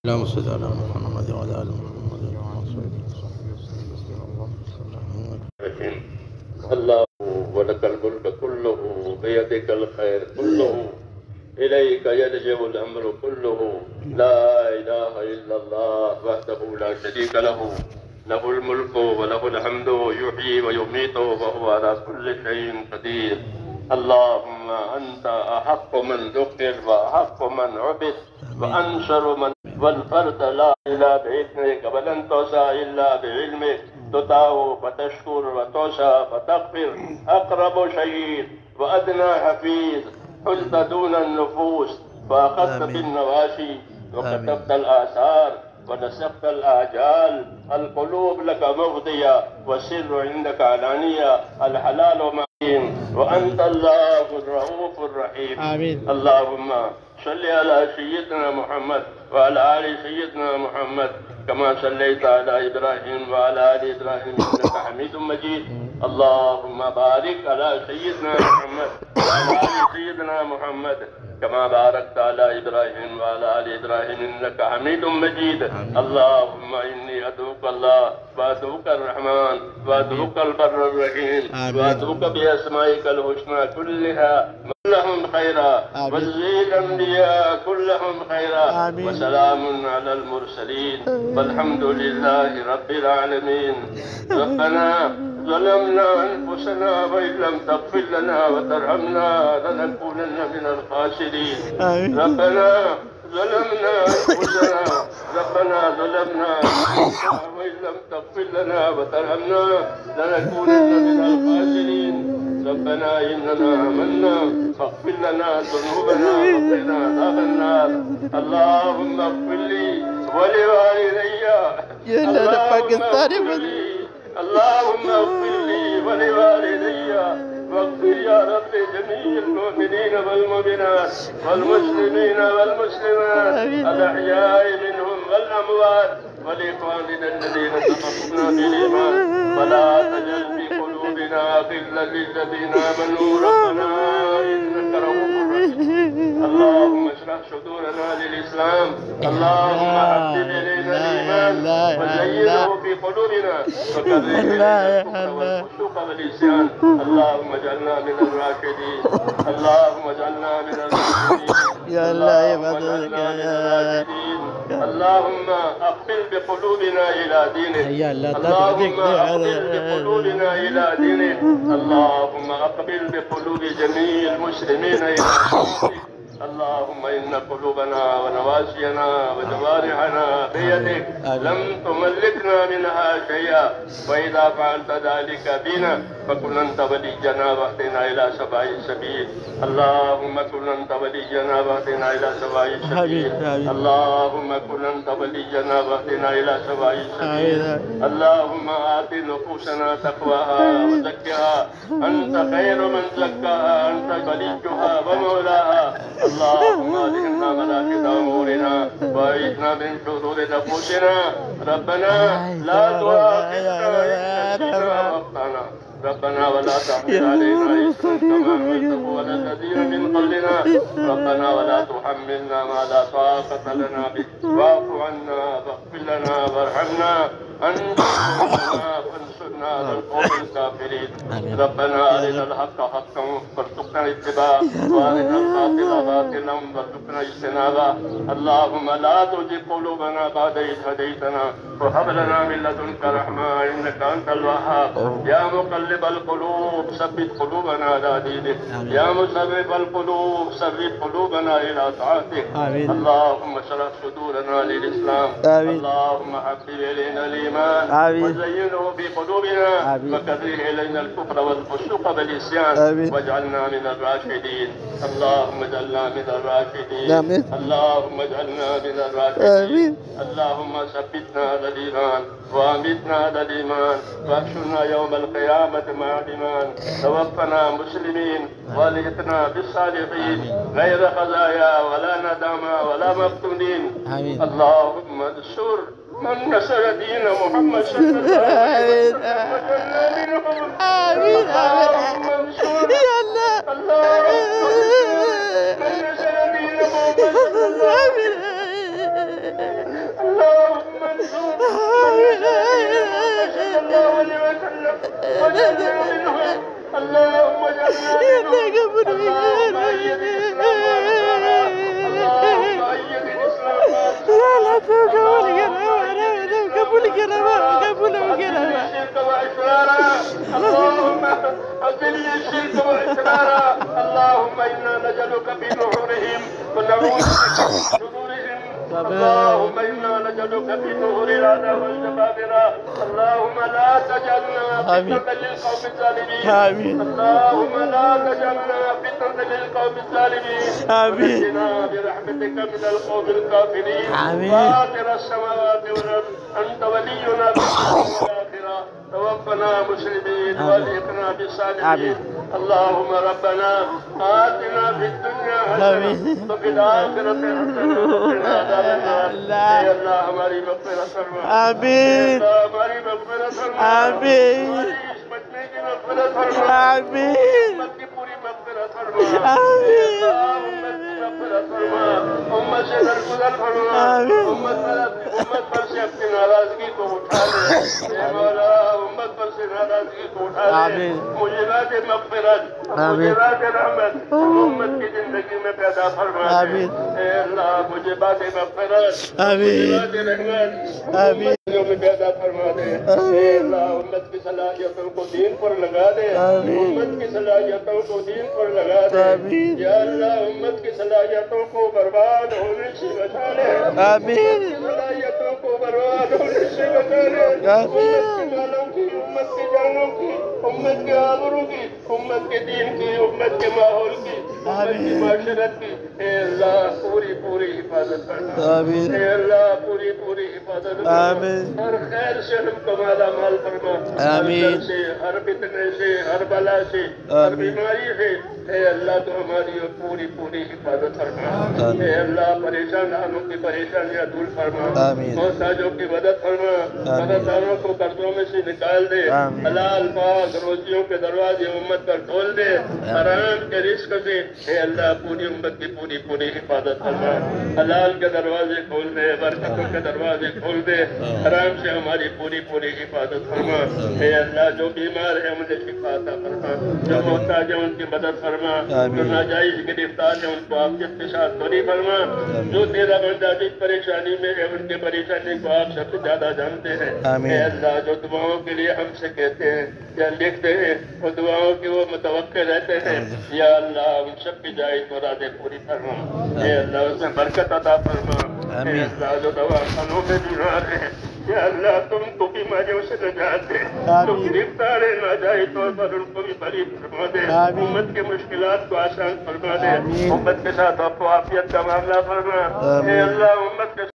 اللهم صل على محمد وعلى ال محمد اللهم صل وسلم. الله ولك الملك كله بيدك الخير كله إليك يرجع الأمر كله لا إله إلا الله وحده لا شريك له له الملك وله الحمد يحيي ويميت وهو على كل شيء قدير. اللهم أنت أحق من ذكر وأحق من عبد وأنشر من والفرد لا إله بإذنك ولن توسع إلا بعلمك تطاع فتشكر وتوسع فتغفر أقرب شهيد وأدنى حفيظ حلت دون النفوس فأخذت بالنواشي وكتبت الآثار ونسخت الآجال القلوب لك مفضية والسر عندك علانية الحلال معين وأنت الله الرؤوف الرحيم. آمين. اللهم صل على سيدنا محمد وعلى آل سيدنا محمد كما صليت على إبراهيم وعلى آل إبراهيم إنك حميد مجيد. اللهم بارك على سيدنا محمد وعلى آل سيدنا محمد كما باركت على إبراهيم وعلى آل إبراهيم إنك حميد مجيد. اللهم إني أدعوك الله وأدعوك الرحمن وأدعوك البر الرحيم وأدعوك بأسمائك الحسنى كلها كلهم خيرا وجزي الأنبياء كلهم خيرا وسلام على المرسلين والحمد لله رب العالمين. ربنا ظلمنا أنفسنا وإن لم تغفر لنا وترحمنا لنكونن من الخاسرين. ربنا ظلمنا أنفسنا وإن لم تغفر لنا وترحمنا لنكونن من الخاسرين. ربنا إننا آمنا فاغفر لنا ذنوبنا وقنا عذاب النار. اللهم اغفر لي ولوالدي اللهم اغفر لي ولوالدي واغفر يا رب جميع المؤمنين والمؤمنات والمسلمين والمسلمات الأحياء منهم والأموات ولإخواننا الذين سبقونا بالإيمان ولا تجعل في قلوبنا غلا للذين آمنوا ربنا إنك رؤوف رحيم. اللهم اشرح صدورنا للإسلام. اللهم حبب إلينا الإيمان وزينه في قلوبنا وكره إلينا الكفر والفسوق والعصيان. اللهم اجعلنا من الراشدين. اللهم اجعلنا من الراشدين. يا الله يا اللهم أقبل بقلوبنا إلى دينك. اللهم أقبل بقلوبنا إلى دينك. اللهم أقبل بقلوب جميع المسلمين إلى دينك. اللهم إن قلوبنا ونواسينا وجوارحنا بيدك لم تملكنا منها شيئا وإذا فعلت ذلك بنا فكن أنت ولينا واهدنا إلى سواء السبيل. اللهم كن أنت ولينا واهدنا إلى سواء السبيل. اللهم كن أنت ولينا واهدنا إلى سواء السبيل. اللهم آت نفوسنا تقواها وزكها أنت خير من زكاها أنت وليها ومولاها. اللهم ألهمنا ملائكة أمورنا وأعذنا من شرور نفوسنا. ربنا لا تؤاخذنا إن نسينا وأخطأنا. ربنا ولا تحمل علينا إصرا كما حملته على الذين من قبلنا. ربنا ولا تحملنا ما لا طاقة لنا به واعف عنا واغفر لنا وارحمنا أنت مولانا فانصرنا على القوم الكافرين. ربنا أرنا الحق حقا وارزقنا اتباعه وأرنا الباطل باطلا وارزقنا اجتنابه. اللهم لا تزغ قلوبنا بعد إذ هديتنا وهب لنا من لدنك رحمة إنك أنت الوهاب. يا مقلب القلوب ثبت قلوبنا على دينك. يا مصرف القلوب ثبت قلوبنا إلى طاعتك. اللهم اشرح صدورنا للإسلام. اللهم حبب إلينا الإيمان وزينه في قلوبنا وكره إلينا الكفر والفسوق والعصيان واجعلنا من الراشدين. اللهم اجعلنا من الراشدين. اللهم اجعلنا من الراشدين. اللهم ثبتنا على الإيمان وأمتنا على الإيمان واحشرنا يوم القيامة مع الإيمان. توفنا مسلمين والحقنا بالصالحين غير خزايا ولا ندامى ولا مفتونين. اللهم انصر من نصر دين محمد صلى الله عليه وسلم. آمين. اللهم انصر من نصر دين محمد صلى الله عليه وسلم. واجعلنا منهم اللهم اجعلنا منهم اللهم أيد الإسلام والمسلمين اللهم أيد الإسلام الشرك وإسرارا اللهم أذل الشرك وإسرارا اللهم إنا نجعلك في نحورهم ونعوذ بك من شرورهم اللهم إنا نجعلك في نحور الأعداء والجبابرة اللهم لا تجعلنا فتنة للقوم الظالمين اللهم لا تجعلنا فتنة للقوم الظالمين ونجنا برحمتك من القوم الكافرين فاطر السماوات والأرض أنت ولينا في الآخرة توفنا مسلمين والحقنا بالصالحين اللهم ربنا آتنا في الدنيا حسنة وفي الآخرة حسنة وقنا عذاب النار يا الله ہماری مغفرت فرما آمین ہماری مغفرت فرما آمین ہماری عصمت میں کی مغفرت فرما آمین امت کی پوری مغفرت فرما آمین امت کی مغفرت فرما امت سے درگزر فرما امت پر سے اپنی ناراضگی کو اٹھا لے اے مولا امت پر سے ناراضگی کو اٹھا لے موجبات مغفرت موجبات رحمت امت کی زندگی میں پیدا فرما دے اے اللہ موجبات مغفرت موجبات رحمت امت میں پیدا فرما دے اے اللہ امت کی صلاحیتوں کو دین پر لگا دے امت کی صلاحیتوں کو دین پر لگا دے یا اللہ امت کی صلاحیتوں کو برباد ہونے سے بچا لے آمین صلاحیتوں کو برباد ہونے سے بچا لے امت کے مالوں کی امت کی جانوں کی امت کے آبروں کی امت کے دین کی امت کے ماحول کی امت کی معاشرت کی اے اللہ پوری پوری حفاظت کرنا اے اللہ پوری پوری حفاظت کرنا ہر خیر سے ہم کو مالا مال فرما ہر شر سے ہر فتنے سے ہر بلا سے ہر بیماری سے اے اللہ تو ہماری پوری پوری حفاظت فرما اے اللہ پریشانوں کی پریشانیاں دور فرما محتاجوں کی مدد فرما مددگاروں کو قرضوں میں سے نکال دے حلال پاک روزیوں کے دروازے امت پر کھول دے حرام کے رزق سے اے اللہ پوری امت کی پوری پوری حفاظت فرما حلال کے دروازے کھول دے برکتوں کے دروازے کھول دے حرام سے ہماری پوری پوری حفاظت فرما اے اللہ جو بیمار ہے انہیں شفا عطا فرما جو محتاج ہے ان کی مدد فرما جو ناجائز گرفتار ہے ان کو عافیت کے ساتھ بری فرما جو تیرا بندہ جس پریشانی میں ہے ان کی پریشانی کو آپ سب سے زیادہ جانتے ہیں اے اللہ جو دعاؤں کے لیے ہم سے کہتے ہیں یا لکھتے ہیں وہ دعاؤں کی وہ متوقع رہتے ہیں یا اللہ ان سب کی جائز مرادیں پوری فرما اے اللہ اس میں برکت عطا فرما اے اللہ جو دواخانوں میں بیمار ہیں یا اللہ تم کو بیماریوں سے نجات دے تو گرفتار ہے ناجائز طور پر ان کو بھی بری فرما دے امت کے مشکلات کو آسان فرما دے امت کے ساتھ عفو عافیت کا معاملہ فرما اے اللہ امت کے